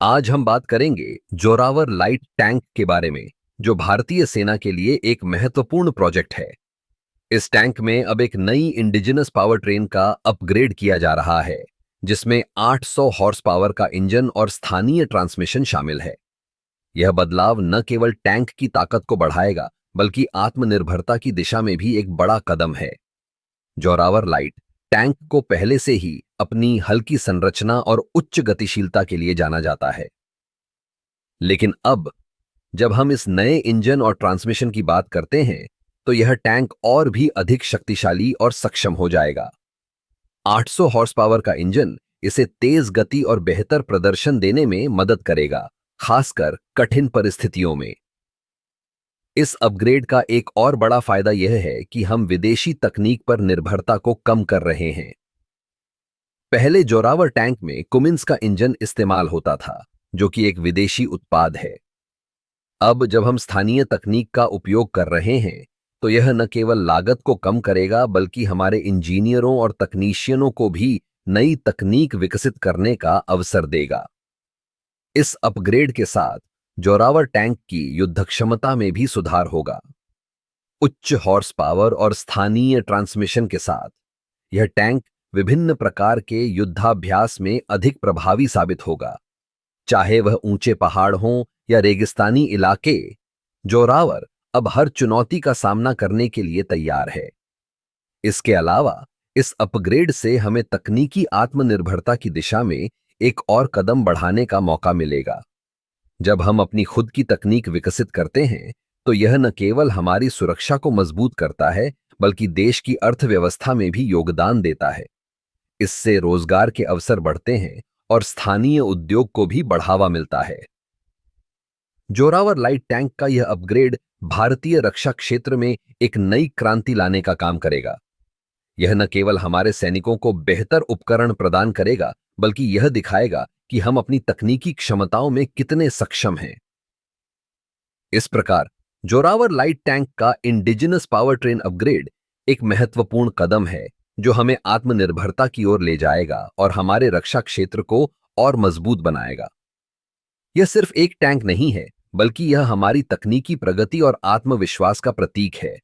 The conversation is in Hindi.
आज हम बात करेंगे जोरावर लाइट टैंक के बारे में, जो भारतीय सेना के लिए एक महत्वपूर्ण प्रोजेक्ट है। इस टैंक में अब एक नई इंडिजिनस पावर ट्रेन का अपग्रेड किया जा रहा है, जिसमें 800 हॉर्स पावर का इंजन और स्थानीय ट्रांसमिशन शामिल है। यह बदलाव न केवल टैंक की ताकत को बढ़ाएगा, बल्कि आत्मनिर्भरता की दिशा में भी एक बड़ा कदम है। जोरावर लाइट टैंक को पहले से ही अपनी हल्की संरचना और उच्च गतिशीलता के लिए जाना जाता है, लेकिन अब जब हम इस नए इंजन और ट्रांसमिशन की बात करते हैं, तो यह टैंक और भी अधिक शक्तिशाली और सक्षम हो जाएगा। 800 हॉर्स पावर का इंजन इसे तेज गति और बेहतर प्रदर्शन देने में मदद करेगा, खासकर कठिन परिस्थितियों में। इस अपग्रेड का एक और बड़ा फायदा यह है कि हम विदेशी तकनीक पर निर्भरता को कम कर रहे हैं। पहले जोरावर टैंक में कुमिंस का इंजन इस्तेमाल होता था, जो कि एक विदेशी उत्पाद है। अब जब हम स्थानीय तकनीक का उपयोग कर रहे हैं, तो यह न केवल लागत को कम करेगा, बल्कि हमारे इंजीनियरों और तकनीशियनों को भी नई तकनीक विकसित करने का अवसर देगा। इस अपग्रेड के साथ जोरावर टैंक की युद्ध क्षमता में भी सुधार होगा। उच्च हॉर्स पावर और स्थानीय ट्रांसमिशन के साथ यह टैंक विभिन्न प्रकार के युद्धाभ्यास में अधिक प्रभावी साबित होगा, चाहे वह ऊंचे पहाड़ हों या रेगिस्तानी इलाके। जोरावर अब हर चुनौती का सामना करने के लिए तैयार है। इसके अलावा इस अपग्रेड से हमें तकनीकी आत्मनिर्भरता की दिशा में एक और कदम बढ़ाने का मौका मिलेगा। जब हम अपनी खुद की तकनीक विकसित करते हैं, तो यह न केवल हमारी सुरक्षा को मजबूत करता है, बल्कि देश की अर्थव्यवस्था में भी योगदान देता है। इससे रोजगार के अवसर बढ़ते हैं और स्थानीय उद्योग को भी बढ़ावा मिलता है। जोरावर लाइट टैंक का यह अपग्रेड भारतीय रक्षा क्षेत्र में एक नई क्रांति लाने का काम करेगा। यह न केवल हमारे सैनिकों को बेहतर उपकरण प्रदान करेगा, बल्कि यह दिखाएगा कि हम अपनी तकनीकी क्षमताओं में कितने सक्षम हैं। इस प्रकार जोरावर लाइट टैंक का इंडिजिनस पावर ट्रेन अपग्रेड एक महत्वपूर्ण कदम है, जो हमें आत्मनिर्भरता की ओर ले जाएगा और हमारे रक्षा क्षेत्र को और मजबूत बनाएगा। यह सिर्फ एक टैंक नहीं है, बल्कि यह हमारी तकनीकी प्रगति और आत्मविश्वास का प्रतीक है।